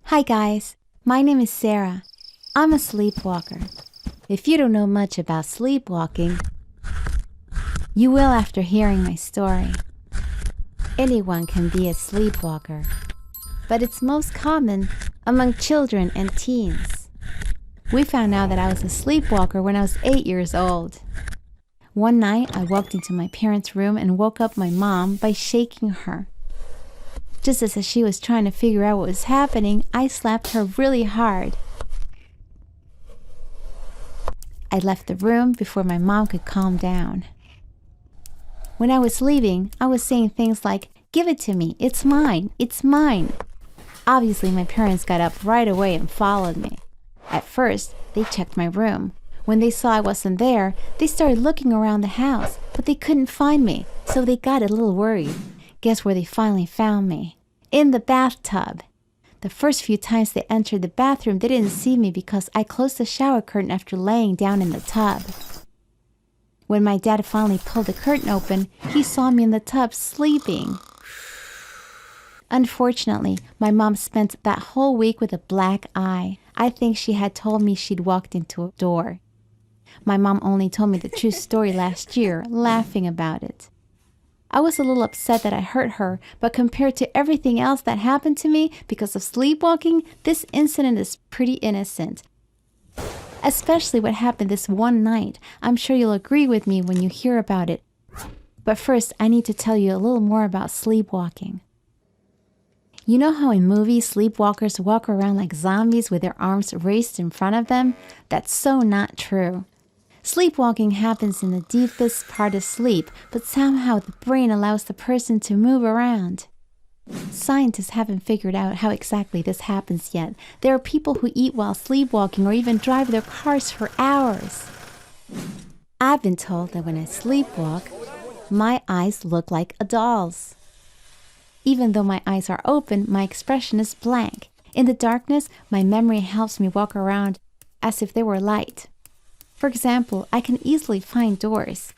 Hi guys, my name is Sarah. I'm a sleepwalker. If you don't know much about sleepwalking, you will after hearing my story. Anyone can be a sleepwalker, but it's most common among children and teens. We found out that I was a sleepwalker when I was 8 years old. One night, I walked into my parents' room and woke up my mom by shaking her. Just as she was trying to figure out what was happening, I slapped her really hard. I left the room before my mom could calm down. When I was leaving, I was saying things like, "Give it to me, it's mine, it's mine." Obviously, my parents got up right away and followed me. At first, they checked my room. When they saw I wasn't there, they started looking around the house, but they couldn't find me, so they got a little worried. Guess where they finally found me? In the bathtub. The first few times they entered the bathroom, they didn't see me because I closed the shower curtain after laying down in the tub. When my dad finally pulled the curtain open, he saw me in the tub sleeping. Unfortunately, my mom spent that whole week with a black eye. I think she had told me she'd walked into a door. My mom only told me the true story last year, laughing about it. I was a little upset that I hurt her, but compared to everything else that happened to me because of sleepwalking, this incident is pretty innocent. Especially what happened this one night. I'm sure you'll agree with me when you hear about it. But first, I need to tell you a little more about sleepwalking. You know how in movies, sleepwalkers walk around like zombies with their arms raised in front of them? That's so not true. Sleepwalking happens in the deepest part of sleep, but somehow the brain allows the person to move around. Scientists haven't figured out how exactly this happens yet. There are people who eat while sleepwalking or even drive their cars for hours. I've been told that when I sleepwalk, my eyes look like a doll's. Even though my eyes are open, my expression is blank. In the darkness, my memory helps me walk around as if they were light. For example, I can easily find doors.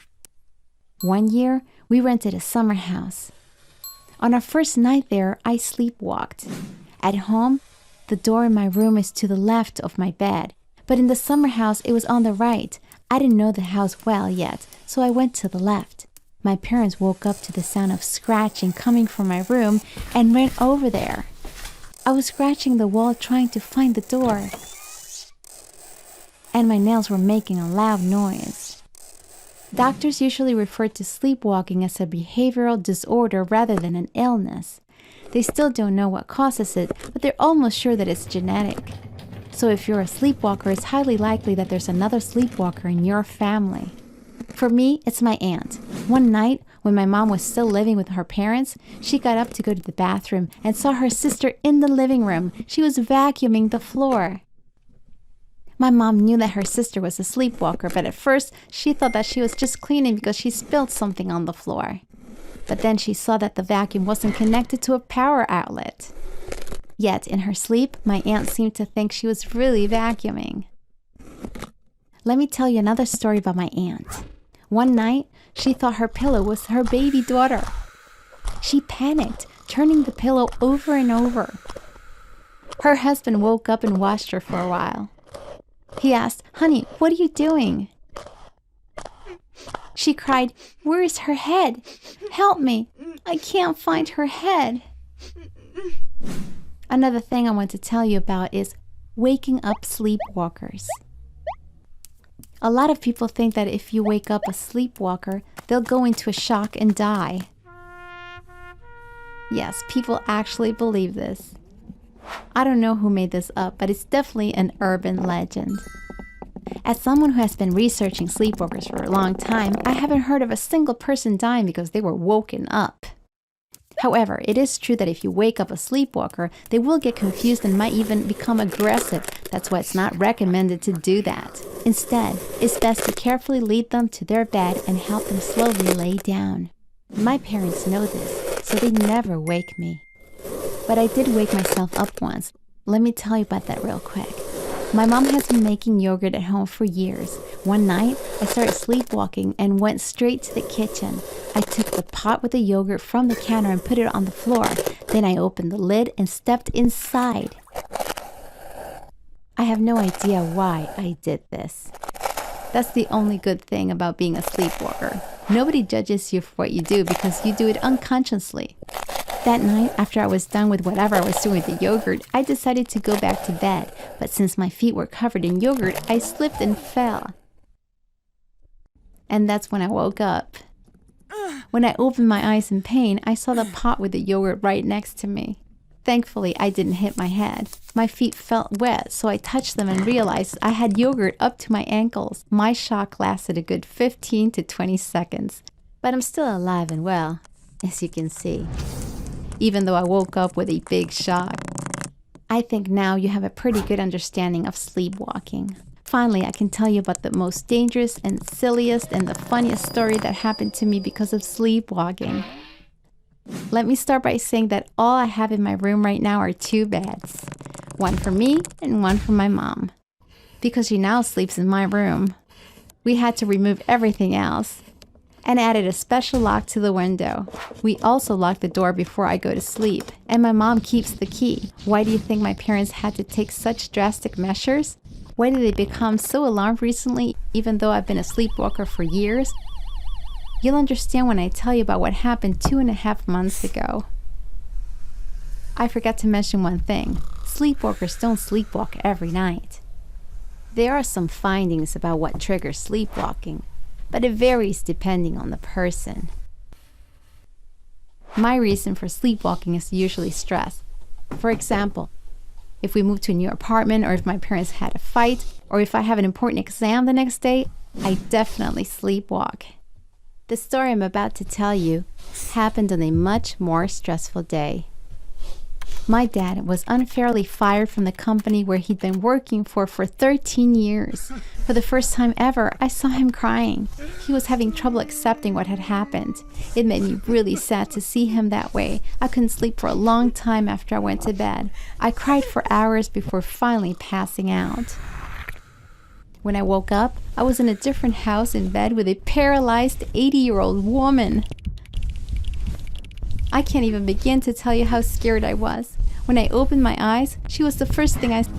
One year, we rented a summer house. On our first night there, I sleepwalked. At home, the door in my room is to the left of my bed, but in the summer house, it was on the right. I didn't know the house well yet, so I went to the left. My parents woke up to the sound of scratching coming from my room and ran over there. I was scratching the wall trying to find the door, and my nails were making a loud noise. Doctors usually refer to sleepwalking as a behavioral disorder rather than an illness. They still don't know what causes it, but they're almost sure that it's genetic. So if you're a sleepwalker, it's highly likely that there's another sleepwalker in your family. For me, it's my aunt. One night, when my mom was still living with her parents, she got up to go to the bathroom and saw her sister in the living room. She was vacuuming the floor. My mom knew that her sister was a sleepwalker, but at first, she thought that she was just cleaning because she spilled something on the floor. But then she saw that the vacuum wasn't connected to a power outlet. Yet, in her sleep, my aunt seemed to think she was really vacuuming. Let me tell you another story about my aunt. One night, she thought her pillow was her baby daughter. She panicked, turning the pillow over and over. Her husband woke up and watched her for a while. He asked, "Honey, what are you doing?" She cried, "Where is her head? Help me. I can't find her head." Another thing I want to tell you about is waking up sleepwalkers. A lot of people think that if you wake up a sleepwalker, they'll go into a shock and die. Yes, people actually believe this. I don't know who made this up, but it's definitely an urban legend. As someone who has been researching sleepwalkers for a long time, I haven't heard of a single person dying because they were woken up. However, it is true that if you wake up a sleepwalker, they will get confused and might even become aggressive. That's why it's not recommended to do that. Instead, it's best to carefully lead them to their bed and help them slowly lay down. My parents know this, so they never wake me. But I did wake myself up once. Let me tell you about that real quick. My mom has been making yogurt at home for years. One night, I started sleepwalking and went straight to the kitchen. I took the pot with the yogurt from the counter and put it on the floor. Then I opened the lid and stepped inside. I have no idea why I did this. That's the only good thing about being a sleepwalker. Nobody judges you for what you do because you do it unconsciously. That night, after I was done with whatever I was doing with the yogurt, I decided to go back to bed. But since my feet were covered in yogurt, I slipped and fell. And that's when I woke up. When I opened my eyes in pain, I saw the pot with the yogurt right next to me. Thankfully, I didn't hit my head. My feet felt wet, so I touched them and realized I had yogurt up to my ankles. My shock lasted a good 15 to 20 seconds. But I'm still alive and well, as you can see, even though I woke up with a big shock. I think now you have a pretty good understanding of sleepwalking. Finally, I can tell you about the most dangerous and silliest and the funniest story that happened to me because of sleepwalking. Let me start by saying that all I have in my room right now are 2 beds. One for me and one for my mom. Because she now sleeps in my room. We had to remove everything else and added a special lock to the window. We also lock the door before I go to sleep, and my mom keeps the key. Why do you think my parents had to take such drastic measures? Why did they become so alarmed recently, even though I've been a sleepwalker for years? You'll understand when I tell you about what happened 2.5 months ago. I forgot to mention one thing. Sleepwalkers don't sleepwalk every night. There are some findings about what triggers sleepwalking, but it varies depending on the person. My reason for sleepwalking is usually stress. For example, if we move to a new apartment, or if my parents had a fight, or if I have an important exam the next day, I definitely sleepwalk. The story I'm about to tell you happened on a much more stressful day. My dad was unfairly fired from the company where he'd been working for 13 years. For the first time ever, I saw him crying. He was having trouble accepting what had happened. It made me really sad to see him that way. I couldn't sleep for a long time after I went to bed. I cried for hours before finally passing out. When I woke up, I was in a different house in bed with a paralyzed 80-year-old woman. I can't even begin to tell you how scared I was. When I opened my eyes, she was the first thing I saw.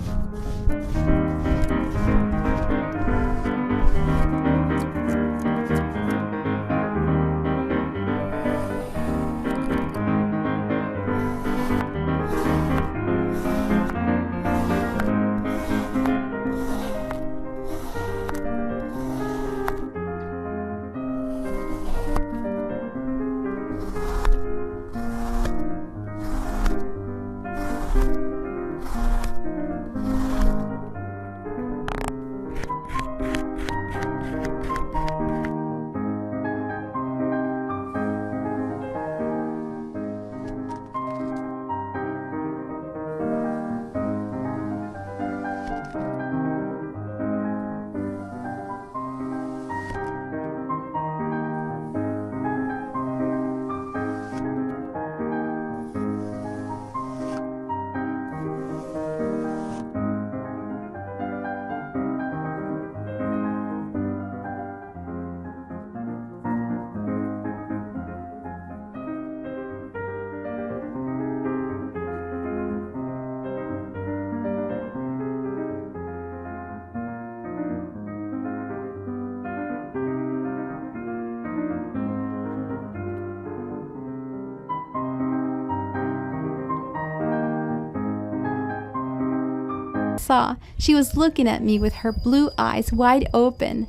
She was looking at me with her blue eyes wide open.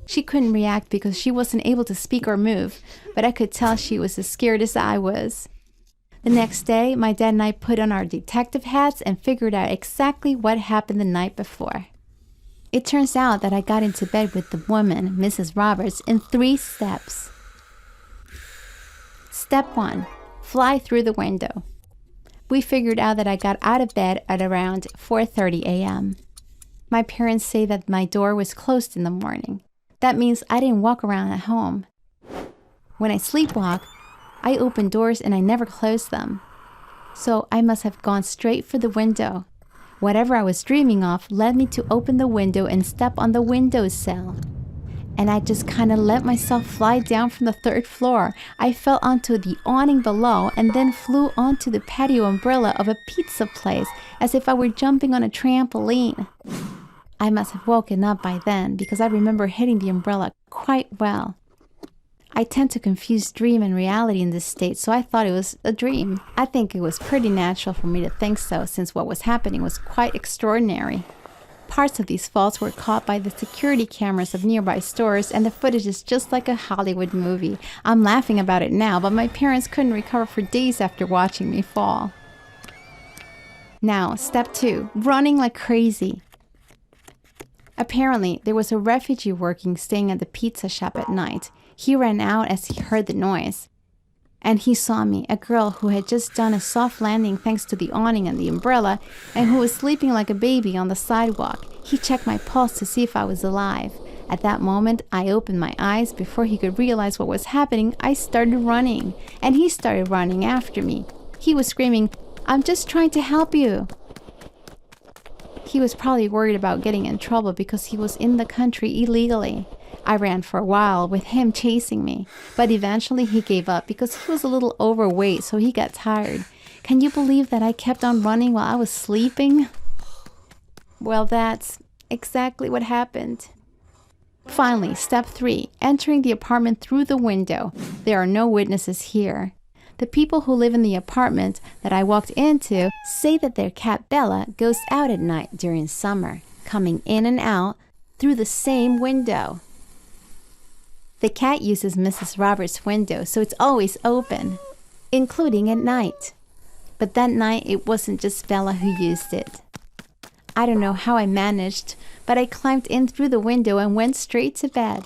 She couldn't react because she wasn't able to speak or move, but I could tell she was as scared as I was. The next day, my dad and I put on our detective hats and figured out exactly what happened the night before. It turns out that I got into bed with the woman, Mrs. Roberts, in 3 steps. Step 1, fly through the window. We figured out that I got out of bed at around 4:30 a.m. My parents say that my door was closed in the morning. That means I didn't walk around at home. When I sleepwalk, I open doors and I never close them. So I must have gone straight for the window. Whatever I was dreaming of led me to open the window and step on the windowsill. and I just kind of let myself fly down from the third floor. I fell onto the awning below and then flew onto the patio umbrella of a pizza place as if I were jumping on a trampoline. I must have woken up by then because I remember hitting the umbrella quite well. I tend to confuse dream and reality in this state, so I thought it was a dream. I think it was pretty natural for me to think so, since what was happening was quite extraordinary. Parts of these falls were caught by the security cameras of nearby stores, and the footage is just like a Hollywood movie. I'm laughing about it now, but my parents couldn't recover for days after watching me fall. Now, step 2, running like crazy. Apparently, there was a refugee staying at the pizza shop at night. He ran out as he heard the noise. And he saw me, a girl who had just done a soft landing thanks to the awning and the umbrella, and who was sleeping like a baby on the sidewalk. He checked my pulse to see if I was alive. At that moment, I opened my eyes. Before he could realize what was happening, I started running, and he started running after me. He was screaming, "I'm just trying to help you." He was probably worried about getting in trouble because he was in the country illegally. I ran for a while with him chasing me, but eventually he gave up because he was a little overweight, so he got tired. Can you believe that I kept on running while I was sleeping? Well, that's exactly what happened. Finally, step 3, entering the apartment through the window. There are no witnesses here. The people who live in the apartment that I walked into say that their cat Bella goes out at night during summer, coming in and out through the same window. The cat uses Mrs. Roberts' window, so it's always open, including at night. But that night, it wasn't just Bella who used it. I don't know how I managed, but I climbed in through the window and went straight to bed.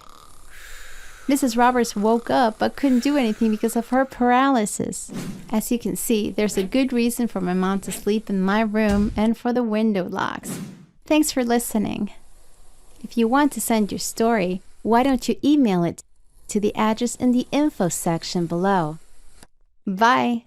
Mrs. Roberts woke up but couldn't do anything because of her paralysis. As you can see, there's a good reason for my mom to sleep in my room and for the window locks. Thanks for listening. If you want to send your story, why don't you email it to the address in the info section below? Bye!